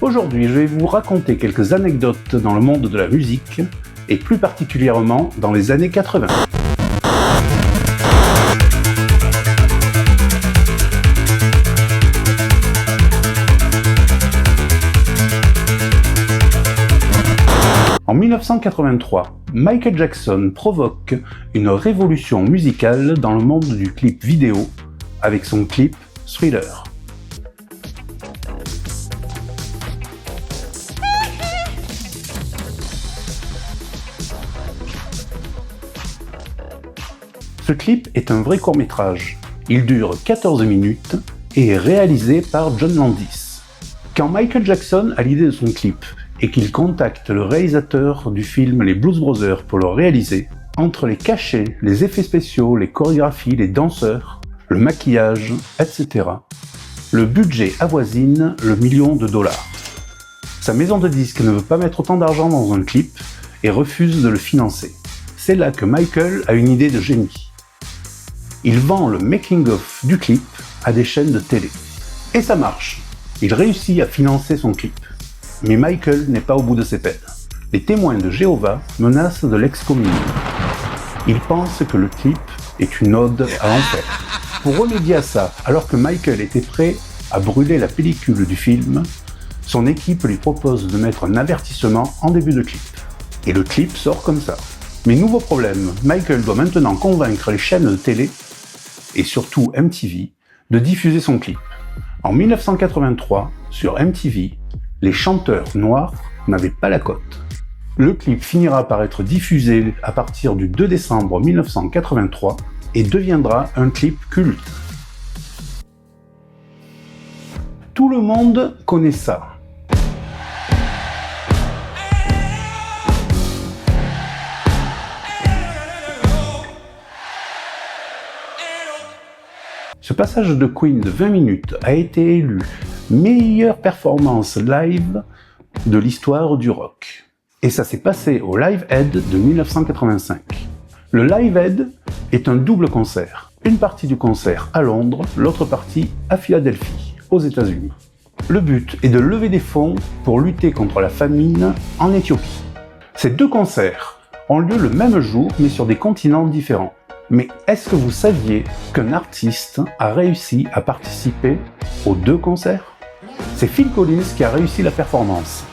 Aujourd'hui, je vais vous raconter quelques anecdotes dans le monde de la musique, et plus particulièrement dans les années 80. En 1983, Michael Jackson provoque une révolution musicale dans le monde du clip vidéo avec son clip Thriller. Ce clip est un vrai court-métrage. Il dure 14 minutes et est réalisé par John Landis. Quand Michael Jackson a l'idée de son clip et qu'il contacte le réalisateur du film Les Blues Brothers pour le réaliser, entre les cachets, les effets spéciaux, les chorégraphies, les danseurs, le maquillage, etc., le budget avoisine le $1 million. Sa maison de disques ne veut pas mettre autant d'argent dans un clip et refuse de le financer. C'est là que Michael a une idée de génie. Il vend le making-of du clip à des chaînes de télé. Et ça marche. Il réussit à financer son clip. Mais Michael n'est pas au bout de ses peines. Les témoins de Jéhovah menacent de l'excommunier. Ils pensent que le clip est une ode à l'enfer. Pour remédier à ça, alors que Michael était prêt à brûler la pellicule du film, son équipe lui propose de mettre un avertissement en début de clip. Et le clip sort comme ça. Mais nouveau problème, Michael doit maintenant convaincre les chaînes de télé, et surtout MTV, de diffuser son clip. En 1983, sur MTV, les chanteurs noirs n'avaient pas la cote. Le clip finira par être diffusé à partir du 2 décembre 1983 et deviendra un clip culte. Tout le monde connaît ça. Ce passage de Queen de 20 minutes a été élu meilleure performance live de l'histoire du rock. Et ça s'est passé au Live Aid de 1985. Le Live Aid est un double concert. Une partie du concert à Londres, l'autre partie à Philadelphie, aux États-Unis. Le but est de lever des fonds pour lutter contre la famine en Éthiopie. Ces deux concerts ont lieu le même jour mais sur des continents différents. Mais est-ce que vous saviez qu'un artiste a réussi à participer aux deux concerts ? C'est Phil Collins qui a réussi la performance,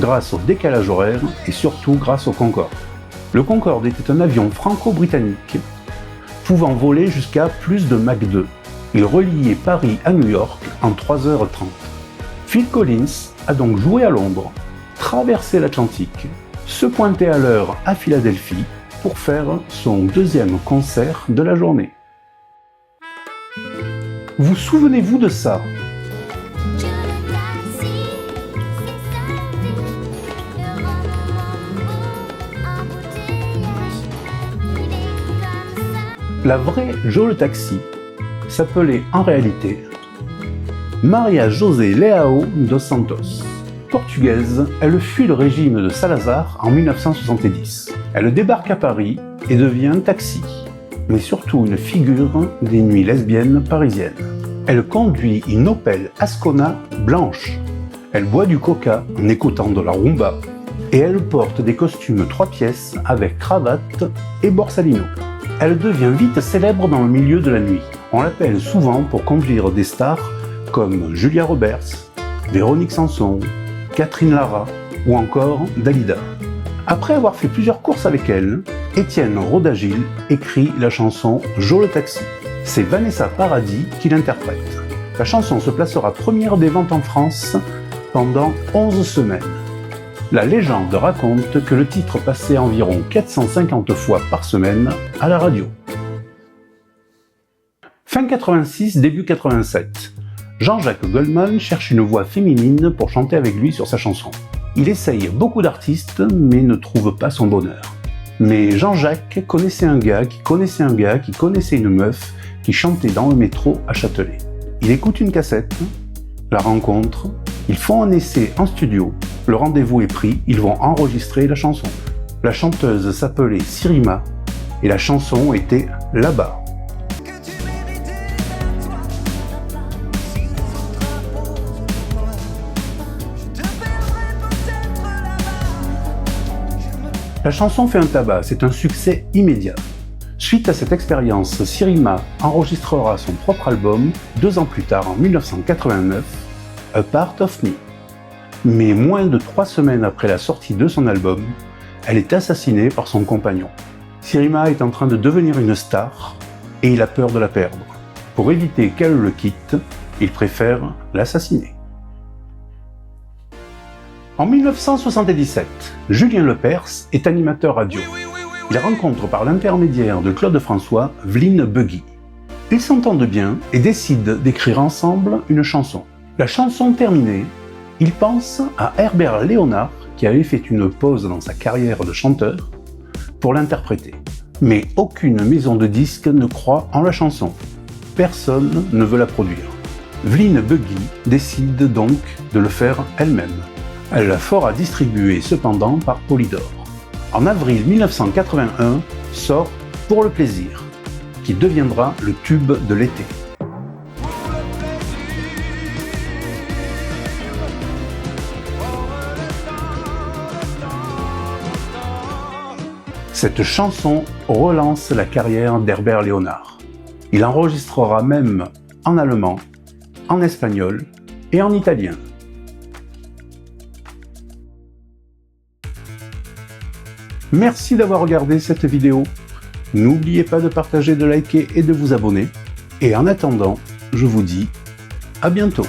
grâce au décalage horaire et surtout grâce au Concorde. Le Concorde était un avion franco-britannique pouvant voler jusqu'à plus de Mach 2. Il reliait Paris à New York en 3h30. Phil Collins a donc joué à Londres, traversé l'Atlantique, se pointer à l'heure à Philadelphie pour faire son deuxième concert de la journée. Vous souvenez-vous de ça ? La vraie Jo le Taxi s'appelait en réalité Maria José Leao dos Santos. Portugaise, elle fuit le régime de Salazar en 1970. Elle débarque à Paris et devient taxi, mais surtout une figure des nuits lesbiennes parisiennes. Elle conduit une Opel Ascona blanche. Elle boit du coca en écoutant de la rumba et elle porte des costumes 3 pièces avec cravate et borsalino. Elle devient vite célèbre dans le milieu de la nuit. On l'appelle souvent pour conduire des stars comme Julia Roberts, Véronique Sanson, Catherine Lara ou encore Dalida. Après avoir fait plusieurs courses avec elle, Étienne Rodagil écrit la chanson Jo le Taxi. C'est Vanessa Paradis qui l'interprète. La chanson se placera première des ventes en France pendant 11 semaines. La légende raconte que le titre passait environ 450 fois par semaine à la radio. Fin 86, début 87. Jean-Jacques Goldman cherche une voix féminine pour chanter avec lui sur sa chanson. Il essaye beaucoup d'artistes, mais ne trouve pas son bonheur. Mais Jean-Jacques connaissait un gars qui connaissait un gars qui connaissait une meuf qui chantait dans le métro à Châtelet. Il écoute une cassette, la rencontre, ils font un essai en studio, le rendez-vous est pris, ils vont enregistrer la chanson. La chanteuse s'appelait Sirima et la chanson était Là-bas. La chanson fait un tabac, c'est un succès immédiat. Suite à cette expérience, Sirima enregistrera son propre album 2 ans plus tard, en 1989, A Part of Me. Mais moins de 3 semaines après la sortie de son album, elle est assassinée par son compagnon. Sirima est en train de devenir une star et il a peur de la perdre. Pour éviter qu'elle le quitte, il préfère l'assassiner. En 1977, Julien Lepers est animateur radio. Il rencontre par l'intermédiaire de Claude François Vline Buggy. Ils s'entendent bien et décident d'écrire ensemble une chanson. La chanson terminée, il pense à Herbert Léonard, qui avait fait une pause dans sa carrière de chanteur, pour l'interpréter. Mais aucune maison de disques ne croit en la chanson. Personne ne veut la produire. Vline Buggy décide donc de le faire elle-même. Elle la fera distribuer cependant par Polydor. En avril 1981 sort Pour le plaisir, qui deviendra le tube de l'été. Cette chanson relance la carrière d'Herbert Léonard. Il enregistrera même en allemand, en espagnol et en italien. Merci d'avoir regardé cette vidéo. N'oubliez pas de partager, de liker et de vous abonner. Et en attendant, je vous dis à bientôt.